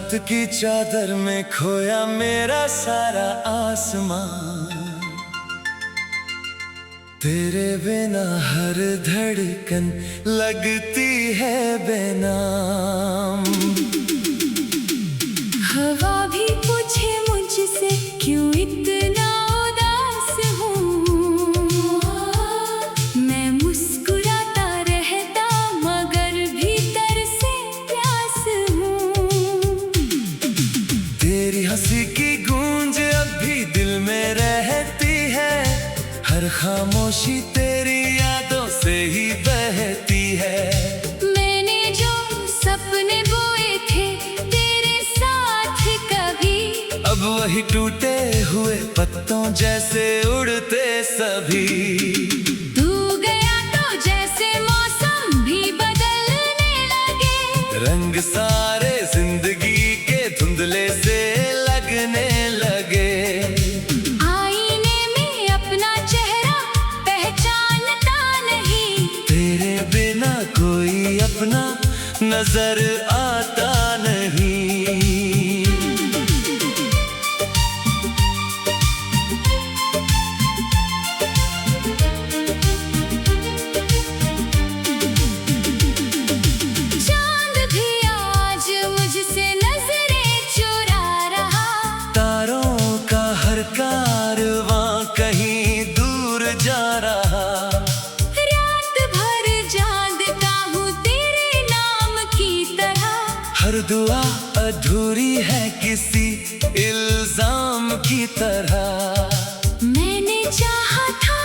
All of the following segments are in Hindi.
रात की चादर में खोया मेरा सारा आसमां। तेरे बिना हर धड़कन लगती है बेनाम। हवा भी पूछे मुझसे क्यों इतना उदास हूँ, मैं मुस्कुराता रहता मगर भीतर से प्यास हूँ। तेरी हंसी की गूंज अब भी दिल में रहती है, हर खामोशी तेरी यादों से ही बहती है। मैंने जो सपने बोए थे तेरे साथ कभी, अब वही टूटे हुए पत्तों जैसे उड़ते सभी। तू गया तो जैसे मौसम भी बदलने लगे, रंग सारे जिंदगी के धुंधले से लगने लगे। आईने में अपना चेहरा पहचानता नहीं, तेरे बिना कोई अपना नजर आता नहीं। चांद भी आज मुझसे नजरें चुरा रहा, तारों का हर कारवां कहीं दूर जा रहा। रात भर जागता हूँ तेरे नाम की तरह, हर दुआ अधूरी है किसी इल्जाम की तरह। मैंने चाहा था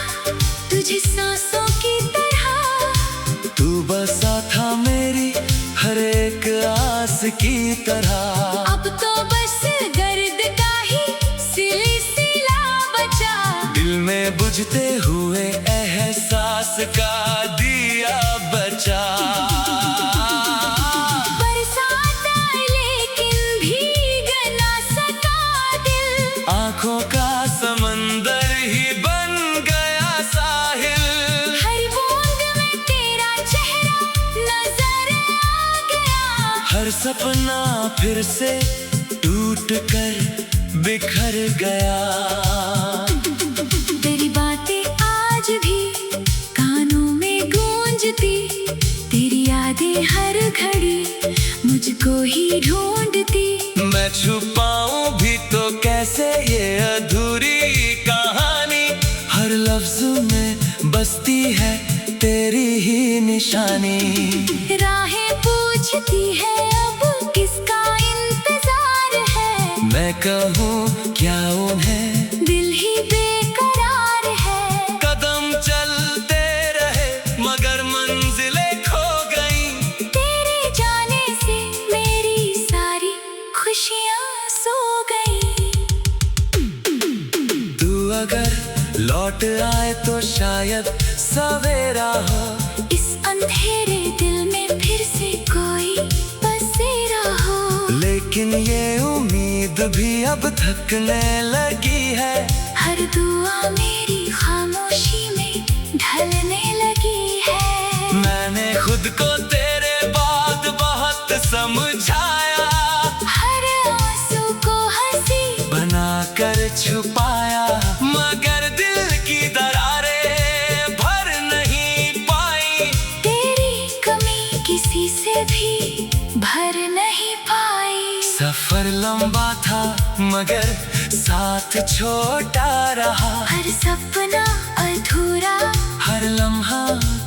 तुझे सांसों की तरह, तू बसा था मेरी हर एक आस की तरह। अब तो बस गर्द का ही सिलसिला बचा, दिल में बुझते हुए एहसास का दिया बचा। बरसात आई लेकिन भीग ना सका दिल, आंखों का समंदर ही बन गया साहिल। हर बूंद में तेरा चेहरा नजर आ गया, हर सपना फिर से टूट कर बिखर गया। तेरी बातें आज भी कानों में गूंजती, तेरी यादें हर घड़ी मुझको ही ढूंढती। मैं छुपाऊं भी तो कैसे ये अधूरी कहानी, हर लफ्ज में बसती है तेरी ही निशानी। राहें पूछती है अब किसका इंतजार है, मैं कहूँ क्या उन्हें, दिल ही बेकरार है। कदम चलते रहे मगर मंजिलें खो गईं। तेरे जाने से मेरी सारी खुशियाँ सो गई। तू अगर लौट आए तो शायद सवेरा हो, इस अंधेरे दिल में फिर से कोई बसेरा हो। लेकिन ये उम्मीद भी अब थकने लगी है। हर दुआ मेरी खामोशी में ढलने लगी है। मैंने खुद को तेरे बाद बहुत समझाया, हर आंसू को हंसी बनाकर छुपाया, मगर दिल की दरारें भर नहीं पाई। तेरी कमी किसी से भी भर नहीं पाई। सफर लंबा था मगर साथ छोटा रहा, हर सपना अधूरा, हर लम्हा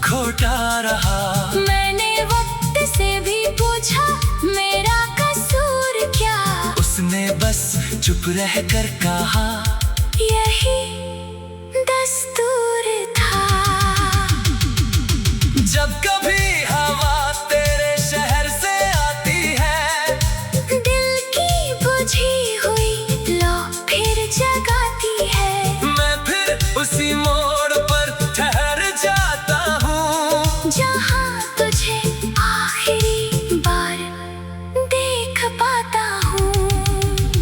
खोटा रहा। मैंने वक्त से भी पूछा मेरा कसूर क्या, उसने बस चुप रहकर कहा यही दस्तूर था। जब कभी हवा तेरे शहर से आती है, दिल की बुझी हुई लो फिर जगाती है। मैं फिर उसी मोड़ पर ठहर जाता हूँ, जहाँ तुझे आखिरी बार देख पाता हूँ।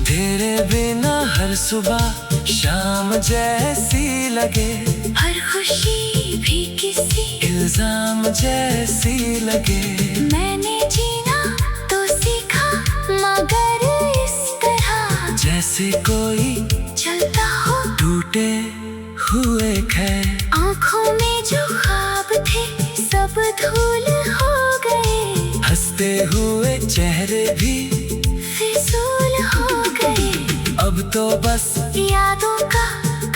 तेरे बिना हर सुबह शाम जैसी लगे, हर खुशी भी किसी इल्जाम जैसी लगे। मैंने जीना तो सीखा मगर जैसे कोई चलता हो टूटे हुए खैर। आँखों में जो ख्वाब थे सब धूल हो गए, हंसते हुए चेहरे भी फिजूल हो गए। अब तो बस यादों का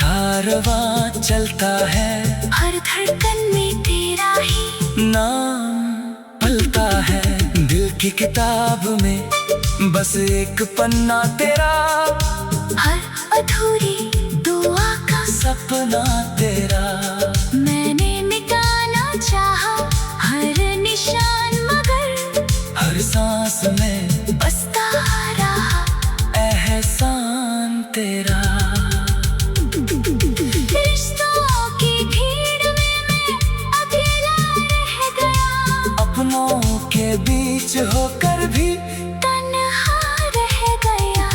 कारवां चलता है, हर धड़कन में तेरा ही नाम पलता है। दिल की किताब में बस एक पन्ना तेरा, हर अधूरी दुआ का सपना तेरा। मैंने मिटाना चाहा हर निशान, मगर हर सांस में बसता रहा एहसान तेरा। रिश्तों की भीड़ में मैं अकेला रह गया, अपनों के बीच होकर भी तन्हा रह गया।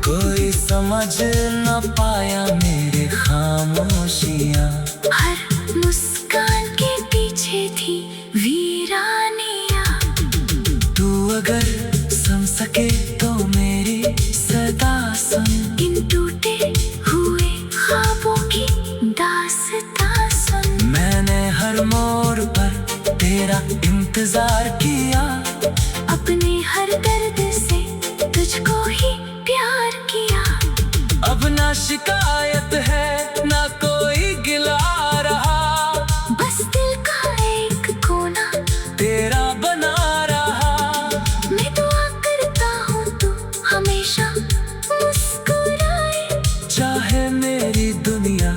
कोई समझ न पाया मेरे खामोशियाँ। हर मुस्कान के पीछे थी वीरानियाँ। तू अगर सुन सके तो मेरी सदा सुन, इन टूटे हुए ख्वाबों की दास्तां सुन। मैंने हर मोड़ पर तेरा इंतजार किया, अपने हर दर्द से तुझको ही प्यार किया। अब ना शिकायत है ना कोई गिला रहा, बस दिल का एक कोना तेरा बना रहा। मैं दुआ करता हूँ तू हमेशा मुस्कुराए, चाहे मेरी दुनिया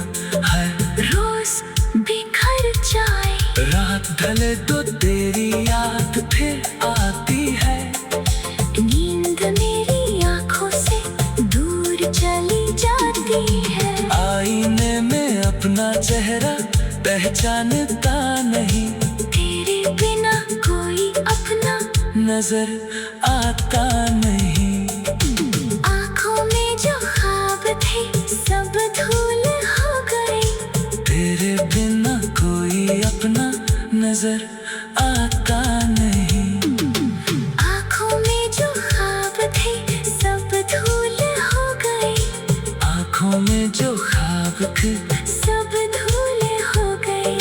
हर रोज बिखर जाए। रात ढले तो तेरी याद फिर आती है, नींद मेरी आँखों से दूर चली जाती है। आईने में अपना चेहरा पहचानता नहीं, तेरे बिना कोई अपना नजर आता नहीं। आँखों में जो ख्वाब थे सब धूल हो गए, तेरे बिना कोई अपना नजर आता नहीं। आँखों में जो ख्वाब थे सब धूल हो गए, आँखों में जो ख्वाब थे सब धूल हो गए।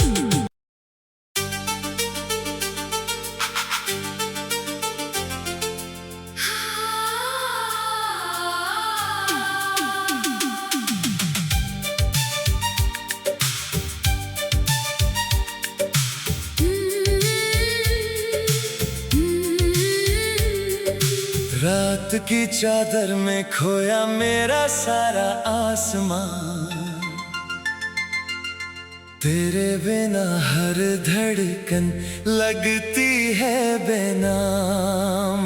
रात की चादर में खोया मेरा सारा आसमां, तेरे बिना हर धड़कन लगती है बेनाम।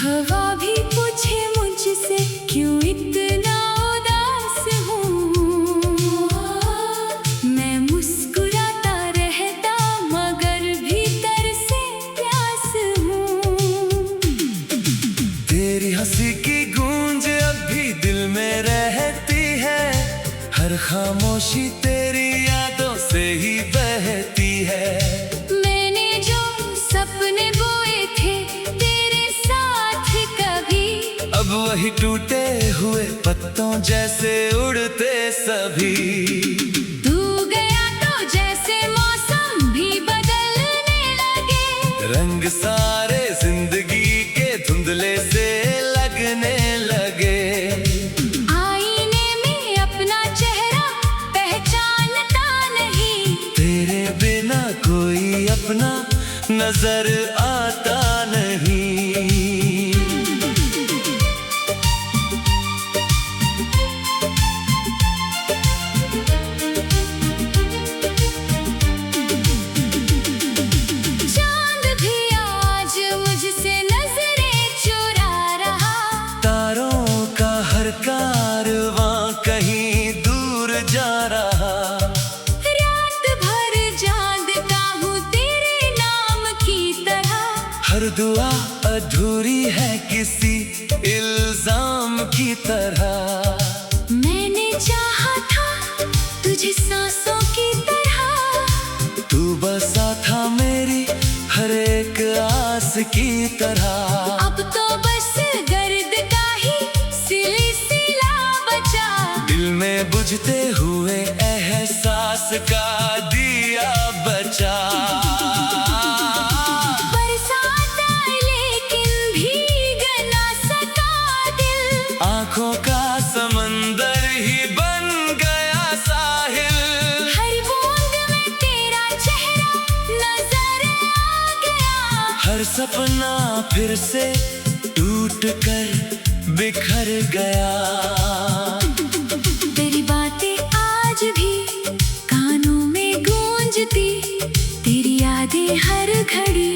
हवा भी पूछे मुझसे क्यों इतना उदास हूँ, मैं मुस्कुराता रहता मगर भीतर से प्यास हूँ। तेरी हंसी की गूंज अब भी दिल में रहती है, हर खामोशी तेरी यादों से ही बहती है। मैंने जो सपने बोए थे तेरे साथ कभी, अब वही टूटे हुए पत्तों जैसे उड़ते सभी। तू गया तो जैसे मौसम भी बदलने लगे, रंग सारे जिंदगी के धुंधले से लगने लगे। आईने में अपना चेहरा पहचानता नहीं, तेरे बिना कोई अपना नजर आता नहीं। चांद भी आज मुझसे नजरें चुरा रहा, तारों का हर कारवां कहीं दूर जा रहा। रात भर जागता हूँ तेरे नाम की तरह, हर दुआ अधूरी है किसी इल्जाम की तरह। मैंने चाहा था तुझे सांसों की तरह, तू बसा था मेरी हर एक आस की तरह। अब तो बस दर्द का ही बुझते हुए एहसास का दिया बचा। बरसात आई लेकिन भीग ना सका दिल, आंखों का समंदर ही बन गया साहिल। हर बूंद में तेरा चेहरा नजर आ गया। हर सपना फिर से टूट कर बिखर गया। तेरी बातें आज भी कानों में गूंजती, तेरी यादें हर घड़ी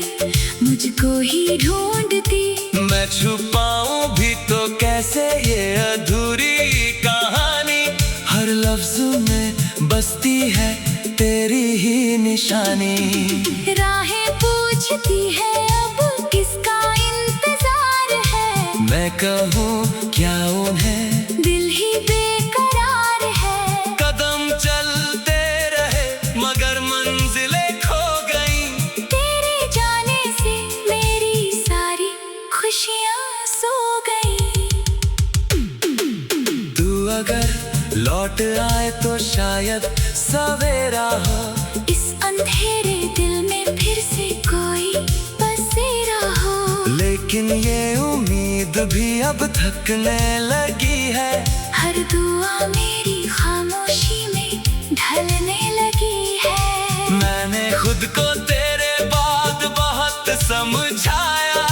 मुझको ही ढूंढती। मैं छुपाऊं भी तो कैसे ये अधूरी कहानी, हर लफ्ज में बसती है तेरी ही निशानी। राहें पूछती है अब किसका इंतजार है, मैं कहूँ क्या उन्हें दिल ही बेकरार है। कदम चलते रहे मगर मंजिलें खो गईं। तेरे जाने से मेरी सारी खुशियाँ सो गई। तू अगर लौट आए तो शायद सवेरा हो, इस अंधेरे दिल में फिर से कोई बसेरा हो। लेकिन ये उम्मीद भी अब थकने लगी है। हर दुआ मेरी खामोशी में ढलने लगी है। मैंने खुद को तेरे बाद बहुत समझाया,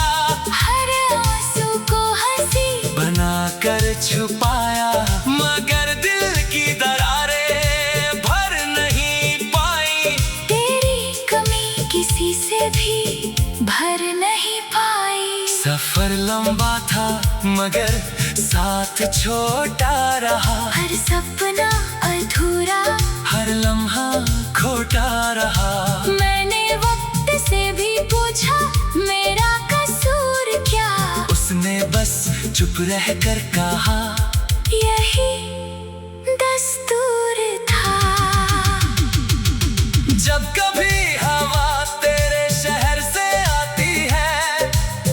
हर आंसू को हंसी बनाकर छुपाया, मगर दिल की दरारें भर नहीं पाई। तेरी कमी किसी से भी भर नहीं पाई। सफर लंबा था मगर साथ छोटा रहा। हर सपना अधूरा, हर लम्हा खोटा रहा। मैंने वक्त से भी पूछा मेरा कसूर क्या, उसने बस चुप रहकर कहा यही दस्तूर था। जब कभी हवा तेरे शहर से आती है,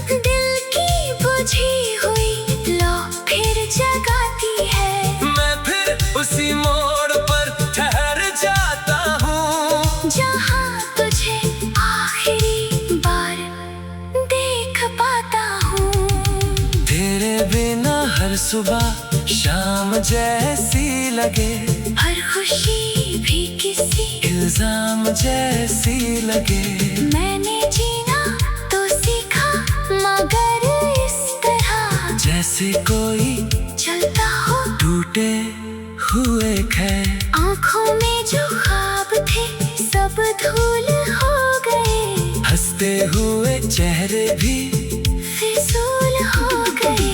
दिल की बुझी हुई लो फिर जगाती है। मैं फिर उसी मोड़ पर ठहर जाता हूँ, जहाँ तुझे आखिरी बार देख पाता हूँ। तेरे बिना हर सुबह शाम जैसी लगे, हर खुशी भी किसी इल्जाम जैसी लगे। मैंने जीना तो सीखा मगर इस तरह, जैसे कोई चलता हो टूटे हुए खैर। आँखों में जो ख्वाब थे सब धूल हो गए, हंसते हुए चेहरे भी फिजूल हो गए।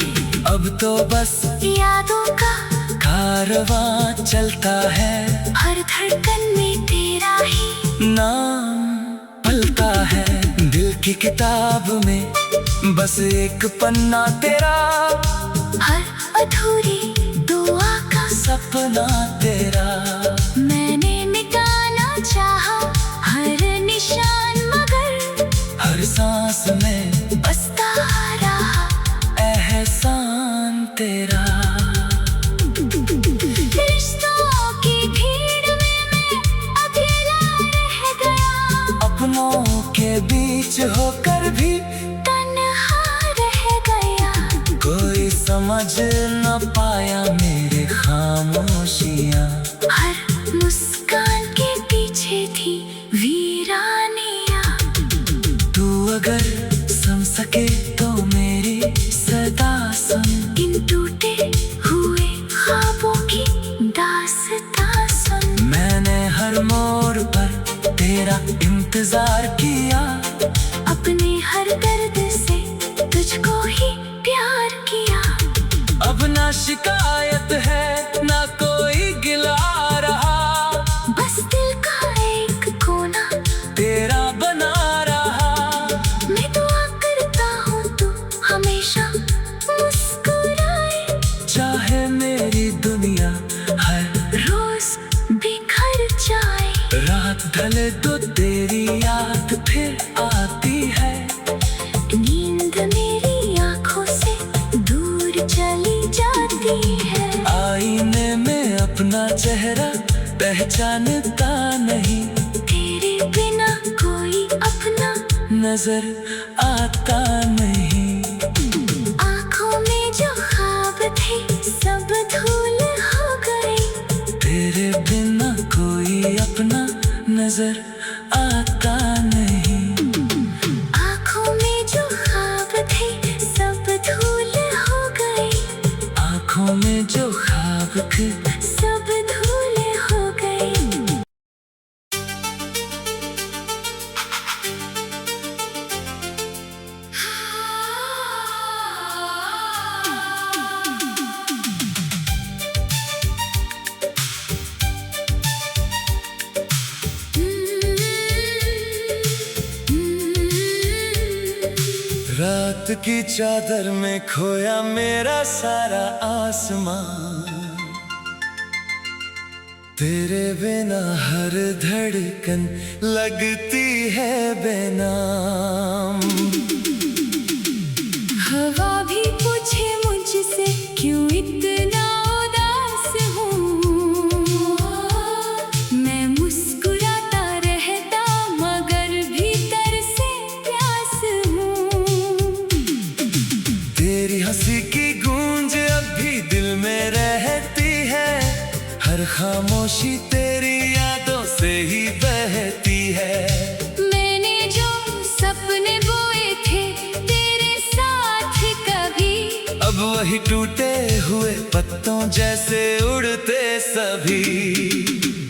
अब तो बस यादों का कारवां चलता है, हर धड़कन में तेरा ही नाम पलता है। दिल की किताब में बस एक पन्ना तेरा, हर अधूरी दुआ का सपना तेरा। मैंने मिटाना चाहा हर निशान मगर हर सांस में बसता रहा एहसान तेरा। रिश्तों की भीड़ में मैं अकेला रह गया, अपनों के बीच होकर भी तन्हा रह गया। कोई समझ न पाया मेरे खामोशियाँ। हर मुस्कान के पीछे थी वीरानियाँ। तू अगर सुन सके तो मेरी सदा सुन, इन टूटे हुए ख्वाबों की दास्तां सुन। मैंने हर मोड़ पर तेरा इंतजार किया, अपने हर दर्द से तुझको ही प्यार किया। अब ना शिकायत है ना कोई गिला रहा, बस दिल का एक कोना तेरा बना रहा। मैं दुआ करता हूँ तू हमेशा मुस्कुराए, चाहे मेरी दुनिया हर रोज बिखर जाए। रात ढले तो तेरी याद फिर आती है, नींद मेरी आँखों से दूर चली जाती है। आईने में अपना चेहरा नजर आता नहीं। आँखों में जो ख्वाब थे सब धूल हो गए। तेरे बिना कोई अपना नजर आता नहीं। आँखों में जो ख्वाब थे सब धूल हो गए। आँखों में जो ख्वाब थे सब धूल हो गए। रात की चादर में खोया मेरा सारा आसमां। तेरे बिना हर धड़कन लगती है बेनाम। हवा भी पूछे मुझसे क्यों इतना उदास हूँ। मैं मुस्कुराता रहता मगर भीतर से प्यास हूँ। तेरी हंसी की गूंज अब भी दिल में रहती है। हर खामोशी तेरी यादों से ही बहती है। मैंने जो सपने बोए थे तेरे साथ कभी, अब वही टूटे हुए पत्तों जैसे उड़ते सभी।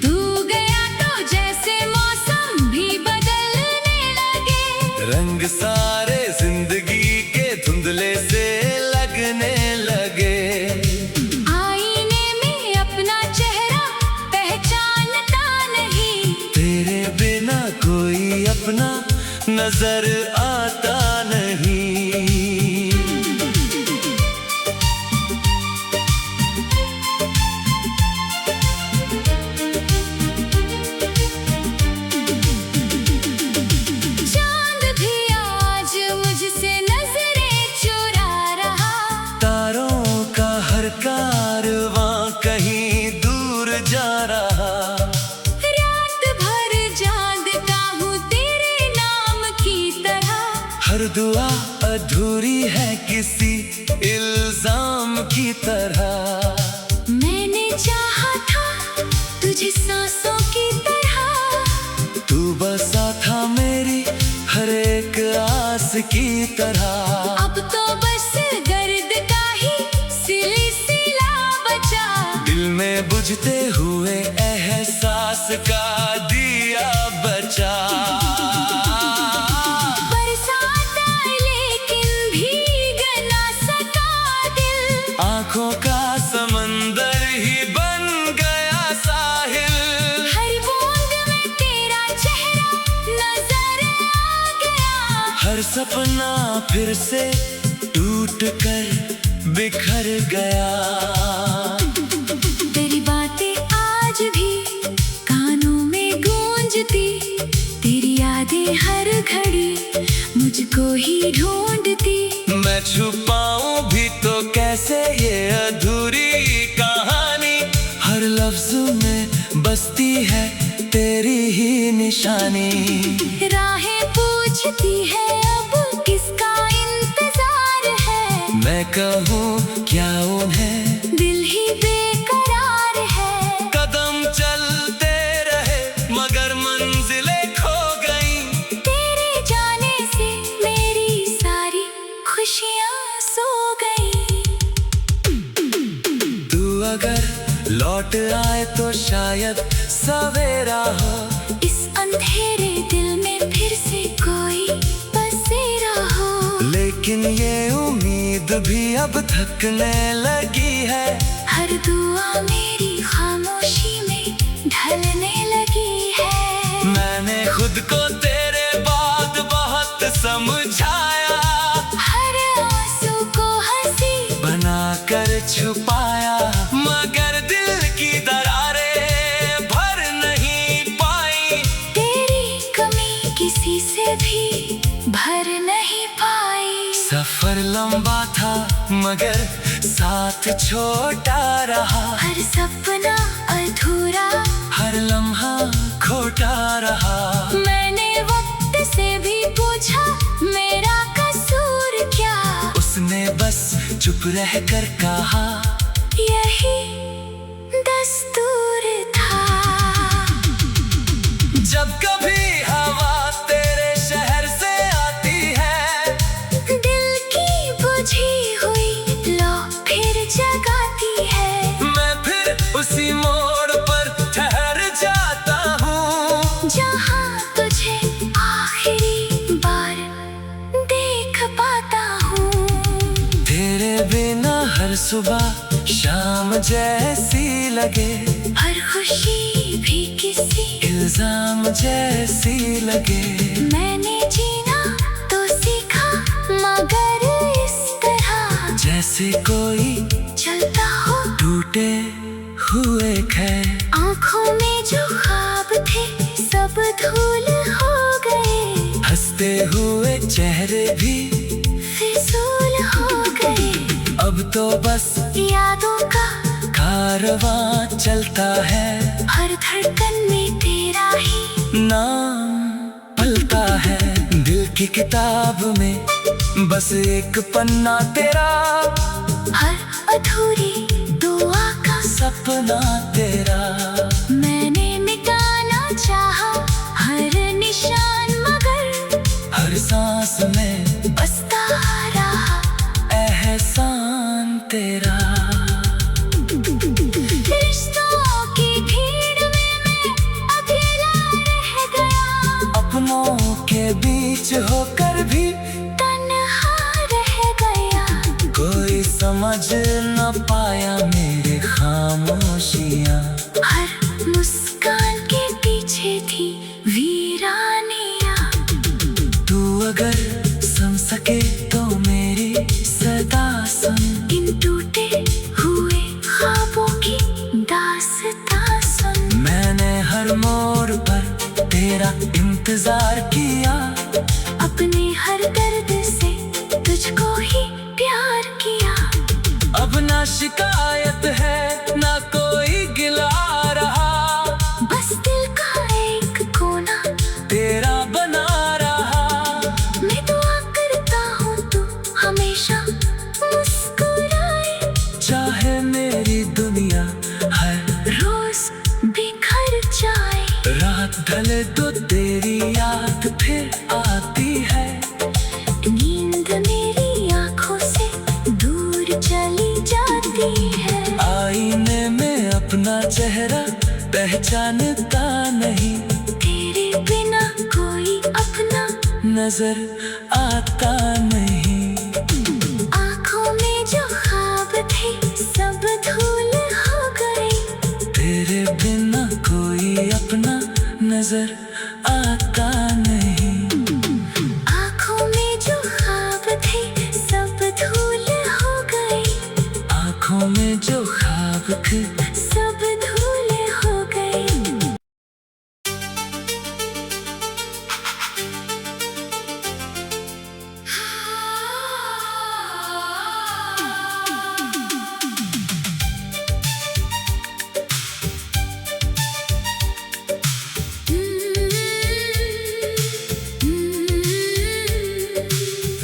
तू गया तो जैसे मौसम भी बदलने लगे। रंग सारे जिंदगी के धुंधले से लगने लगे। आईने में अपना चेहरा पहचानता नहीं। तेरे बिना कोई अपना नजर आता नहीं। चांद भी आज मुझसे नजरें चुरा रहा। तारों का हर कारवां कहीं दूर जा रहा। रात भर जागता हूँ तेरे नाम की तरह। हर दुआ अधूरी है किसी इल्जाम की तरह। मैंने चाहा था तुझे सांसों की तरह। तू बसा था मेरी हर एक आस की तरह। अब तो बस दर्द का ही सिलसिला बचा। दिल में बुझते हुए एहसास का दिया बचा। बरसात आई लेकिन भीग ना सका दिल। आंखों का समंदर ही बन गया साहिल। हर बूंद में तेरा चेहरा नजर आ गया। हर सपना फिर से टूट कर बिखर गया। तेरी बातें आज भी कानों में गूंजती। तेरी यादें हर घड़ी मुझको ही ढूंढती। मैं छुपाऊं भी तो कैसे ये अधूरी कहानी। हर लफ्ज में बसती है तेरी ही निशानी। राहें पूछती है अब किसका इंतजार है। मैं कहूँ क्या उन्हें दिल ही बेकरार है। कदम चलते रहे मगर मंजिलें खो गईं। तेरे जाने से मेरी सारी खुशियाँ सो गई। तू अगर लौट आए तो शायद सवेरा हो। इस अंधेरे दिल में फिर से कोई बसेरा हो। लेकिन ये उम्मीद भी अब थकने लगी है। हर दुआ मेरी खामोशी में ढलने लगी है। मैंने खुद को तेरे बाद बहुत समझाया। हर आंसू को हंसी बनाकर छुपाया। मगर दिल की दरारें भर नहीं पाई। तेरी कमी किसी से भी भर नहीं पाई। सफर लंबा था मगर साथ छोटा रहा। हर सपना अधूरा, हर लम्हा खोटा रहा। मैंने वक्त से भी पूछा चुप रह कर कहा, यही दस्तूर था। जब कभी हवा तेरे शहर से आती है, दिल की बुझी हुई लो फिर जगाती है। मैं फिर उसी मोड़ पर ठहर जाता हूँ, जहाँ तुझे आखिरी बार देख पाता हूँ। तेरे बिना हर सुबह शाम जैसी लगे, हर खुशी भी किसी इल्जाम जैसी लगे। मैंने जीना तो सीखा, मगर इस तरह जैसे कोई चलता हो टूटे हुए खैर, आँखों में जो ख्वाब थे सब धूल हो गए। हंसते हुए चेहरे भी फिजूल हो गए। अब तो बस यादों का कारवां चलता है, हर धड़कन में तेरा ही नाम पलता है। दिल की किताब में बस एक पन्ना तेरा, हर अधूरी दुआ का सपना तेरा। मैंने मिटाना चाहा हर निशान, मगर हर सांस में बसता रहा एहसान तेरा। रिश्तों की भीड़ में मैं अकेला रह गया, अपनों के बीच होकर भी तन्हा रह गया। कोई समझ न पाया मेरे खामोशियाँ, हर मुस्कान के पीछे थी वीरानियाँ। तू अगर सुन सके तो मेरी सदा सुन, इन टूटे हुए ख्वाबों की दास्तां सुन। मैंने हर मोड़ पर तेरा इंतजार किया, अपने हर दर्द से तुझको ही प्यार किया। अब ना शिकायत है ना कोई गिला रहा, बस दिल का एक कोना तेरा बना रहा। मैं दुआ करता हूँ तू हमेशा मुस्कुराए, चाहे मेरी दुनिया हर रोज बिखर जाए। रात ढले तो तेरी याद फिर आती है, नींद मेरी आँखों से दूर चली जाती है। आईने में अपना चेहरा पहचानता नहीं, तेरे बिना कोई अपना नजर आता नहीं। आँखों में जो ख्वाब थे सब धूल हो गए। तेरे बिना कोई अपना नजर आता नहीं। आँखों में जो ख्वाब थे सब धूल हो गए। आँखों में जो ख्वाब थे सब धूल हो गए।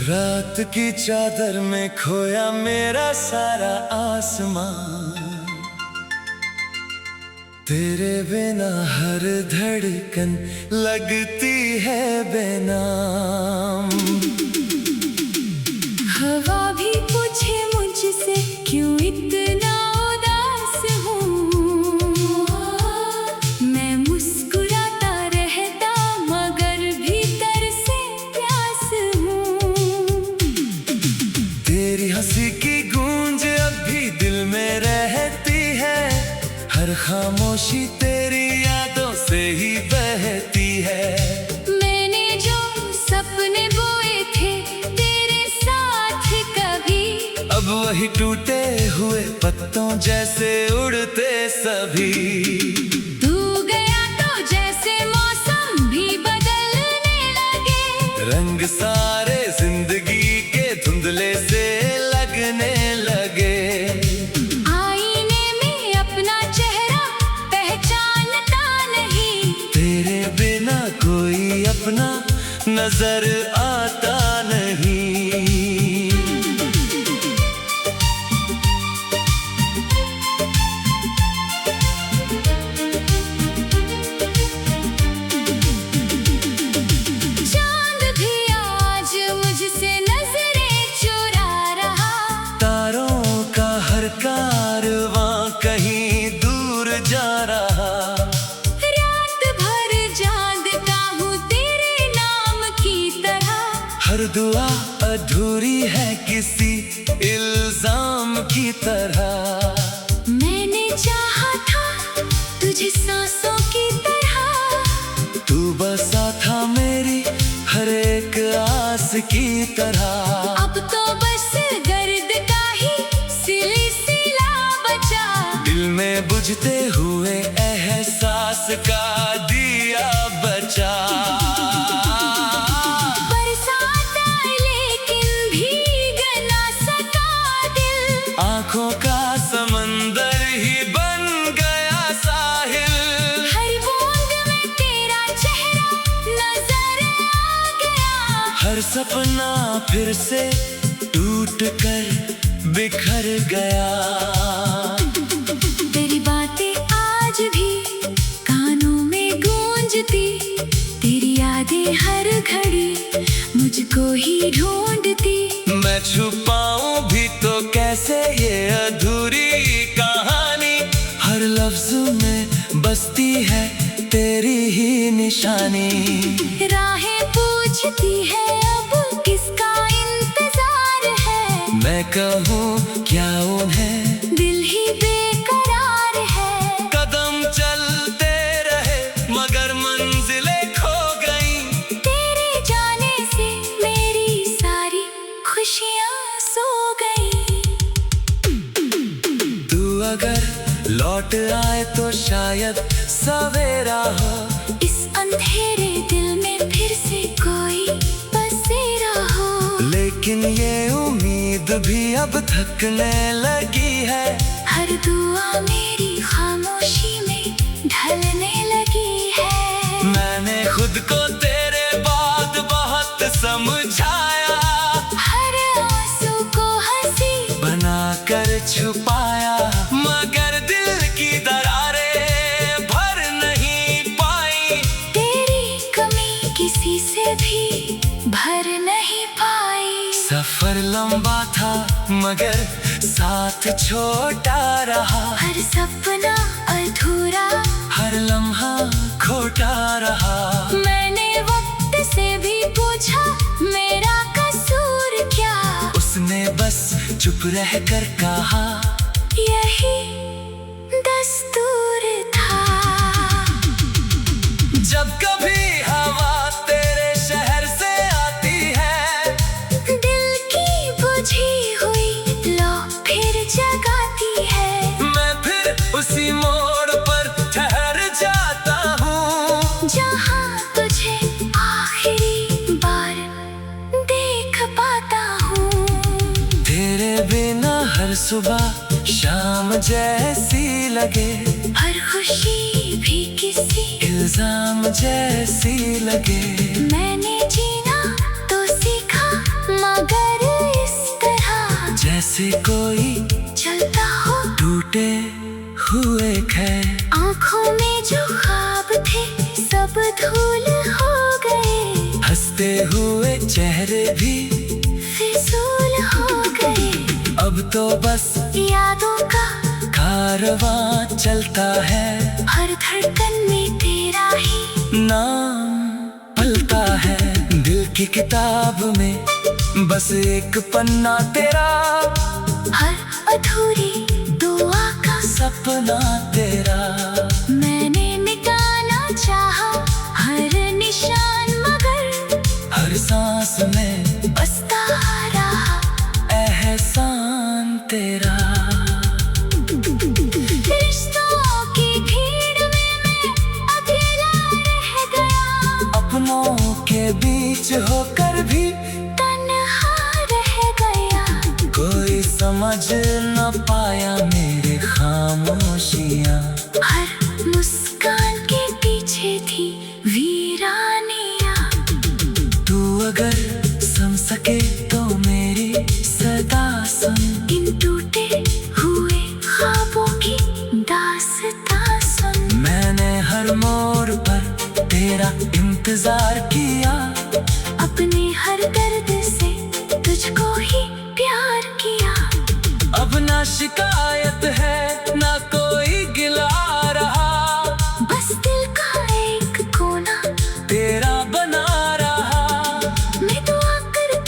रात की चादर में खोया मेरा सारा आसमां, तेरे बिना हर धड़कन लगती है बेनाम। हवा भी पूछे मुझसे क्यों इतना उदास हूँ, मैं मुस्कुराता रहता मगर भीतर से प्यास हूँ। तेरी हंसी की गूंज अब भी दिल में रहती है, हर खामोशी तेरी यादों से ही बहती है। मैंने जो सपने बोए थे तेरे साथ कभी, अब वही टूटे हुए पत्तों जैसे उड़ते सभी। तू गया तो जैसे मौसम भी बदलने लगे, रंग सारे जिंदगी के धुंधले से लगने लगे। आईने में अपना चेहरा पहचानता नहीं, तेरे बिना कोई अपना नजर आता नहीं। हर दुआ अधूरी है किसी इल्जाम की तरह। मैंने चाहा था तुझे सांसों की तरह, तू बसा था मेरी हर एक आस की तरह। अब तो बस गर्द का ही सिलसिला बचा, दिल में बुझते हुए एहसास का दिया बचा। बरसात आई लेकिन भीग ना सका दिल, आंखों का समंदर ही बन गया साहिल। हर बूंद में तेरा चेहरा नजर आ गया, हर सपना फिर से टूट कर बिखर गया। तेरी बातें आज भी कानों में गूंजती, तेरी यादें हर घड़ी मुझको ही ढूंढती। मैं छुपाऊं भी तो कैसे ये अधूरी कहानी, हर लफ्ज में बसती है तेरी ही निशानी। राहें पूछती है अब किसका इंतजार है, मैं कहूँ क्या उन्हें दिल ही बेकरार है। कदम चलते रहे मगर मंजिलें खो गईं। तेरे जाने से मेरी सारी खुशियाँ सो गई। तू अगर लौट आए तो शायद सवेरा हो, इस अंधेरे दिल में फिर से कोई बसेरा हो। लेकिन ये उम्मीद भी अब थकने लगी है। हर दुआ मेरी खामोशी में ढलने लगी है। मैंने खुद को तेरे बाद बहुत समझाया, हर आंसू को हंसी बनाकर छुपाया, मगर दिल की दरारें भर नहीं पाई। तेरी कमी किसी से भी भर नहीं पाई। सफर लंबा था मगर साथ छोटा रहा, हर सपना अधूरा, हर लम्हा खोटा रहा। मैंने वक्त से भी पूछा मेरा कसूर क्या, उसने बस चुप रहकर कहा यही दस्तूर था। जब कभी हवा तेरे शहर से आती है, दिल की बुझी हुई लो फिर जगाती है। मैं फिर उसी मोड़ पर ठहर जाता हूँ, जहाँ तुझे आखिरी बार देख पाता हूँ। तेरे बिना हर सुबह शाम जैसी लगे, हर खुशी भी किसी इल्जाम जैसी लगे। मैंने जीना तो सीखा मगर इस तरह, जैसे कोई चलता हो टूटे हुए खैर। आँखों में जो ख्वाब थे सब धूल हो गए, हंसते हुए चेहरे भी फिजूल हो गए। अब तो बस यादों का कारवां चलता है, हर धड़कन में तेरा ही नाम पलता है। दिल की किताब में बस एक पन्ना तेरा, हर अधूरी दुआ का सपना तेरा। मैंने मिटाना चाहा हर निशान मगर हर सांस में बसता रहा एहसान तेरा। रिश्तों की भीड़ में मैं अकेला रह गया, अपनों के बीच होकर भी तन्हा रह गया। कोई समझ न पाया मेरी खामोशियाँ। हर मुस्कान के पीछे थी वीरानियाँ। तू अगर सुन सके तो मेरी सदा सुन, इन टूटे हुए ख्वाबों की दास्तां सुन। मैंने हर मोड़ पर तेरा इंतजार किया, अपने हर दर्द से तुझको ही प्यार किया। अब ना शिकायत है ना कोई गिला रहा, बस दिल का एक कोना तेरा बना रहा। मैं दुआ करती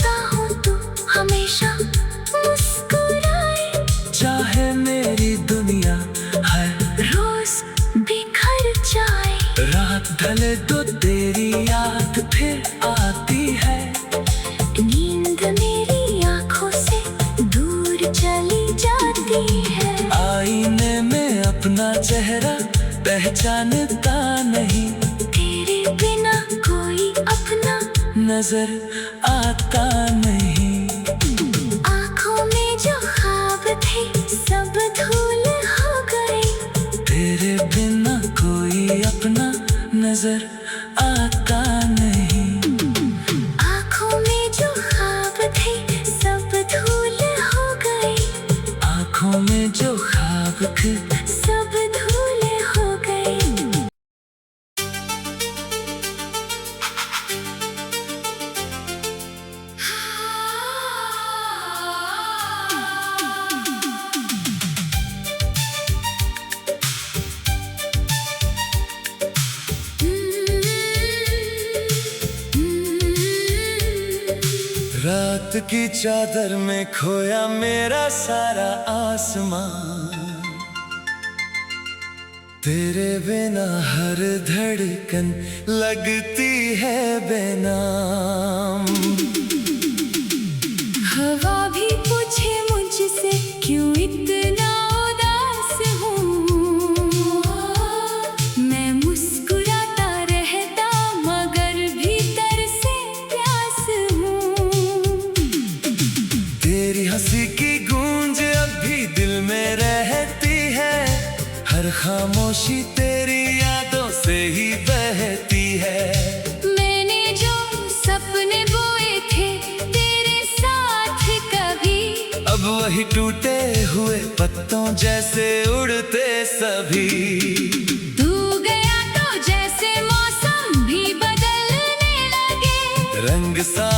नजर आता नहीं। आँखों में जो ख्वाब थे सब धूल हो गए। तेरे बिना कोई अपना नजर आता नहीं। आँखों में जो ख्वाब थे सब धूल हो गए। आँखों में जो ख्वाब थे सब धूल हो गए। रात की चादर में खोया मेरा सारा आसमां। तेरे बिना हर धड़कन लगती है बेनाम। हवा भी पूछे मुझसे क्यों इतना उदास हूँ। मैं मुस्कुराता रहता मगर भीतर से प्यास हूँ। तेरी हंसी की गूंज अब भी दिल में रहती है। हर खामोशी तेरी यादों से ही बहती है। मैंने जो सपने बोए थे तेरे साथ कभी, अब वही टूटे हुए पत्तों जैसे उड़ते सभी। तू गया तो जैसे मौसम भी बदलने लगे। रंग सा